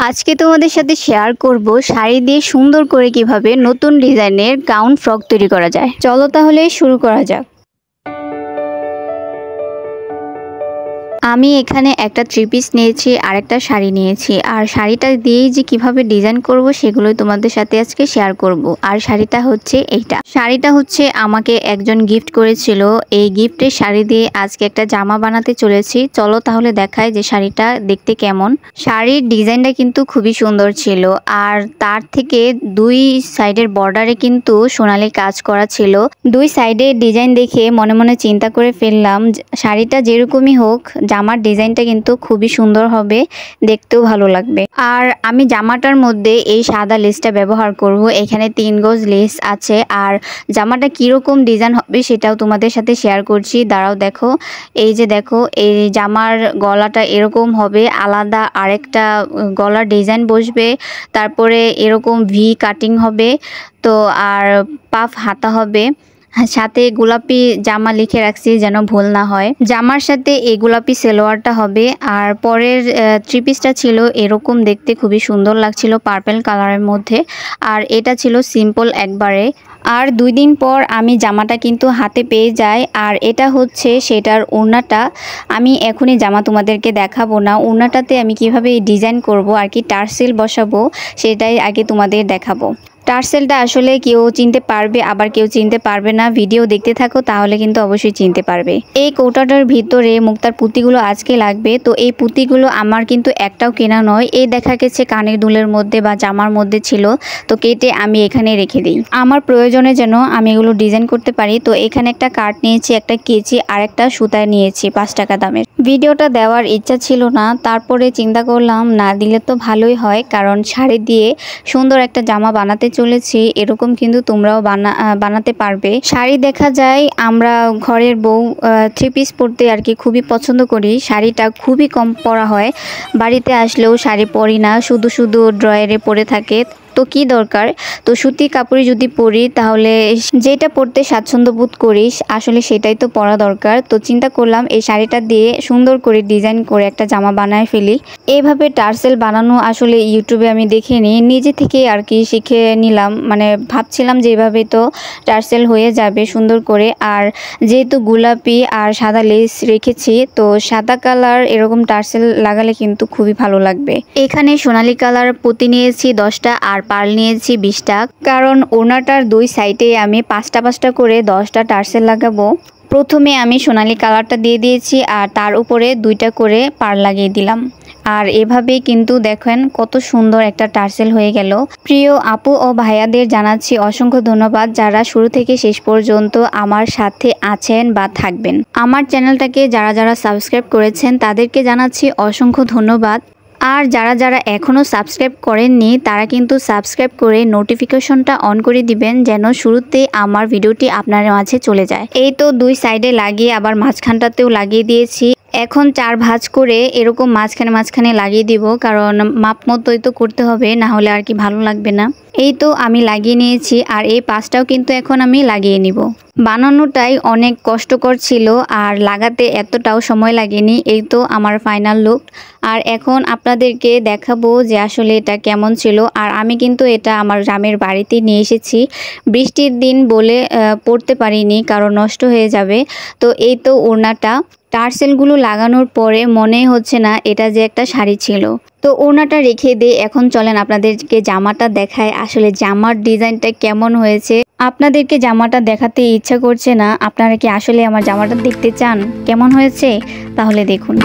আজকে তোমাদের সাথে শেয়ার করব শাড়ি দিয়ে সুন্দর করে কিভাবে নতুন ডিজাইনের গাউন ফ্রক তৈরি করা যায়। চলো তাহলে শুরু করা যাক। আমি এখানে একটা থ্রি পিস নিয়েছি আর একটা শাড়ি নিয়েছি, আর শাড়িটা দিয়েই যে কিভাবে ডিজাইন করব সেগুলোই তোমাদের সাথে আজকে শেয়ার করব। আর শাড়িটা হচ্ছে এইটা, শাড়িটা হচ্ছে আমাকে একজন গিফট করেছিল। এই গিফটের শাড়ি দিয়ে আজকে একটা জামা বানাতে চলেছি। চলো তাহলে দেখাই যে শাড়িটা দেখতে কেমন। শাড়ির ডিজাইনটা কিন্তু খুবই সুন্দর ছিল, আর তার থেকে দুই সাইডের বর্ডারে কিন্তু সোনালি কাজ করা ছিল। দুই সাইডে ডিজাইন দেখে মনে মনে চিন্তা করে ফেললাম শাড়িটা যেরকমই হোক জামার ডিজাইনটা কিন্তু খুবই সুন্দর হবে, দেখতেও ভালো লাগবে। আর আমি জামাটার মধ্যে এই সাদা লেসটা ব্যবহার করব। এখানে 3 গজ লেস আছে, আর জামাটা কিরকম ডিজাইন হবে সেটাও তোমাদের সাথে শেয়ার করছি। দাঁড়াও দেখো, এই যে দেখো, এই জামার গলাটা এরকম হবে, আলাদা আরেকটা গলার ডিজাইন বসবে, তারপরে এরকম ভি কাটিং হবে, তো আর পাফ হাতা হবে, সাথে গোলাপি জামা লিখে রাখছি যেন ভুল না হয়। জামার সাথে এই গোলাপি সালোয়ারটা হবে। আর পরের থ্রি পিসটা ছিল এরকম, দেখতে খুবই সুন্দর লাগছিল পার্পল কালারের মধ্যে। আর এটা ছিল সিম্পল একবারে। আর 2 দিন পর আমি জামাটা কিন্তু হাতে পেয়ে যাই। আর এটা হচ্ছে সেটার ওড়নাটা। আমি এখনই জামা তোমাদেরকে দেখাবো না, ওড়নাটাতে আমি কিভাবে ডিজাইন করব আর কি টার্সেল বসাবো সেটাই আগে তোমাদের দেখাবো। টার্সেলটা আসলে কেউ চিনতে পারবে, আবার কেউ চিনতে পারবে না। ভিডিও দেখতে থাকো তাহলে কিন্তু অবশ্যই চিনতে পারবে। এই কৌটাটার ভিতরে মুক্তার পুঁতিগুলো আজকে লাগবে। তো এই পুঁতিগুলো আমার কিন্তু একটাও কেনা নয়, এই দেখা গেছে কানের দুলের মধ্যে বা জামার মধ্যে ছিল, তো কেটে আমি এখানে রেখে দিই আমার প্রয়োজনে যেন আমি এগুলো ডিজাইন করতে পারি। তো এখানে একটা কাট নিয়েছি, একটা কেচি আর একটা সুতায় নিয়েছি 5 টাকা দামের। ভিডিওটা দেওয়ার ইচ্ছা ছিল না, তারপরে চিন্তা করলাম না দিলে তো ভালোই হয়, কারণ শাড়ি দিয়ে সুন্দর একটা জামা বানাতে চলেছি, এরকম কিন্তু তোমরাও বানাতে পারবে। শাড়ি দেখা যায় আমরা ঘরের বউ 3 পিস পরতে আর কি খুবই পছন্দ করি। শাড়িটা খুবই কম পরা হয়, বাড়িতে আসলেও শাড়ি পরি না, শুধু শুধু ড্রয়ারে পরে থাকে। তো কি দরকার, তো সুতি কাপড়ে যদি পরি তাহলে যেটা পরতে স্বাচ্ছন্দ্য বোধ করিস আসলে সেটাই তো পরা দরকার। তো চিন্তা করলাম এই শাড়িটা দিয়ে সুন্দর করে ডিজাইন করে একটা জামা বানায় ফেলি। এইভাবে টার্সেল বানানো আসলে ইউটিউবে আমি দেখে নিই, নিজে থেকে আর কি শিখে নিলাম। মানে ভাবছিলাম যে এভাবে তো টার্সেল হয়ে যাবে সুন্দর করে। আর যেহেতু গোলাপি আর সাদা লেস রেখেছি, তো সাদা কালার এরকম টার্সেল লাগালে কিন্তু খুবই ভালো লাগবে। এখানে সোনালী কালার পুঁতি নিয়েছি 10টা, আর পার্ল নিয়েছি 20টা, কারণ ওড়নাটার 2 সাইডে আমি 5টা করে 10টা টার্সেল লাগাবো। প্রথমে আমি সোনালী কালারটা দিয়ে দিয়েছি, আর তার উপরে 2টা করে পার্ল লাগিয়ে দিলাম। আর এভাবেই কিন্তু দেখেন কত সুন্দর একটা টার্সেল হয়ে গেল। প্রিয় আপু ও ভাইয়াদের জানাচ্ছি অসংখ্য ধন্যবাদ, যারা শুরু থেকে শেষ পর্যন্ত আমার সাথে আছেন বা থাকবেন। আমার চ্যানেলটাকে যারা যারা সাবস্ক্রাইব করেছেন তাদেরকে জানাচ্ছি অসংখ্য ধন্যবাদ। আর যারা যারা এখনও সাবস্ক্রাইব করেননি তারা কিন্তু সাবস্ক্রাইব করে নোটিফিকেশনটা অন করে দিবেন, যেন শুরুতে আমার ভিডিওটি আপনার মাঝে চলে যায়। এই তো 2 সাইডে লাগিয়ে আবার মাঝখানটাতেও লাগিয়ে দিয়েছি। এখন 4 ভাঁজ করে এরকম মাঝখানে লাগিয়ে দিব, কারণ মাপ মতোই তো করতে হবে, না হলে আর কি ভালো লাগবে না। এই তো আমি লাগিয়ে নিয়েছি, আর এই 5টাও কিন্তু এখন আমি লাগিয়ে নিব। বানানোটাই অনেক কষ্টকর ছিল, আর লাগাতে এতটাও সময় লাগেনি। এই তো আমার ফাইনাল লুক। আর এখন আপনাদেরকে দেখাবো যে আসলে এটা কেমন ছিল। আর আমি কিন্তু এটা আমার গ্রামের বাড়িতে নিয়ে এসেছি, বৃষ্টির দিন বলে পরতে পারিনি, কারণ নষ্ট হয়ে যাবে। তো এই তো ওড়নাটা, টার্সেলগুলো লাগানোর পরে মনে হচ্ছে না এটা যে একটা শাড়ি ছিল। তো ওড়নাটা রেখে দিয়ে এখন চলেন আপনাদেরকে জামাটা দেখায় আসলে জামার ডিজাইনটা কেমন হয়েছে। আপনাদেরকে জামাটা দেখাতে ইচ্ছা করছে না? আপনারা কি আসলে আমার জামাটা দেখতে চান কেমন হয়েছে? তাহলে দেখুন।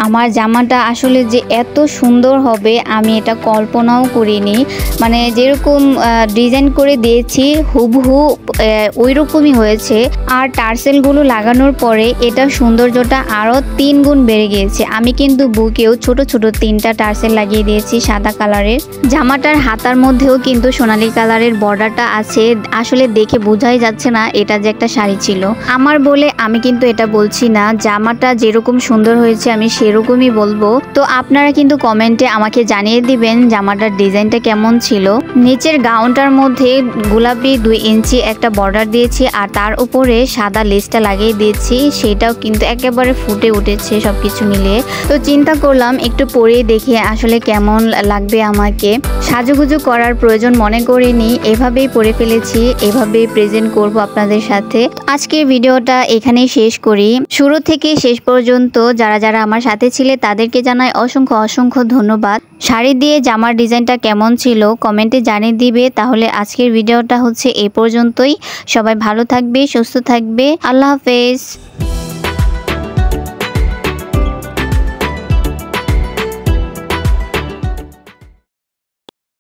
আমার জামাটা আসলে যে এত সুন্দর হবে আমি এটা কল্পনাও করিনি। মানে যেরকম ডিজাইন করে দিয়েছি হুবহু ওই রকমই হয়েছে। আর টার্সেলগুলো লাগানোর পরে এটা সৌন্দর্যটা আরও 3 গুণ বেড়ে গিয়েছে। আমি কিন্তু বুকেও ছোট ছোট 3টা টার্সেল লাগিয়ে দিয়েছি সাদা কালারের। জামাটার হাতার মধ্যেও কিন্তু সোনালী কালারের বর্ডারটা আছে, আসলে দেখে বোঝাই যাচ্ছে না এটা যে একটা শাড়ি ছিল। আমার বলে আমি কিন্তু এটা বলছি না, জামাটা যেরকম সুন্দর হয়েছে আমি সেরকম এতটুকুই বলবো। তো আপনারা কিন্তু কমেন্টে আমাকে জানিয়ে দিবেন জামাটার ডিজাইনটা কেমন ছিল। নিচের গাউনটার মধ্যে গোলাপি 2 ইঞ্চি একটা বর্ডার দিয়েছি আর তার উপরে সাদা লেসটা লাগিয়ে দিয়েছি, সেটাও কিন্তু একেবারে ফুটে উঠেছে সবকিছু মিলিয়ে। তো চিন্তা করলাম একটু পরে দেখি আসলে কেমন লাগবে আমাকে। সাজুগুজু করার প্রয়োজন মনে করিনি, এভাবেই পরে ফেলেছি, এভাবেই প্রেজেন্ট করব আপনাদের সাথে। আজকে ভিডিওটা এখানেই শেষ করি। শুরু থেকে শেষ পর্যন্ত যারা যারা আমার সাথে ছিলে তাদেরকে জানাই অসংখ্য ধন্যবাদ। শাড়ি দিয়ে জামার ডিজাইনটা কেমন ছিল কমেন্টে জানিয়ে দিবে। তাহলে আজকের ভিডিওটা হচ্ছে এই পর্যন্তই। সবাই ভালো থাকবে, সুস্থ থাকবে। আল্লাহ হাফেজ।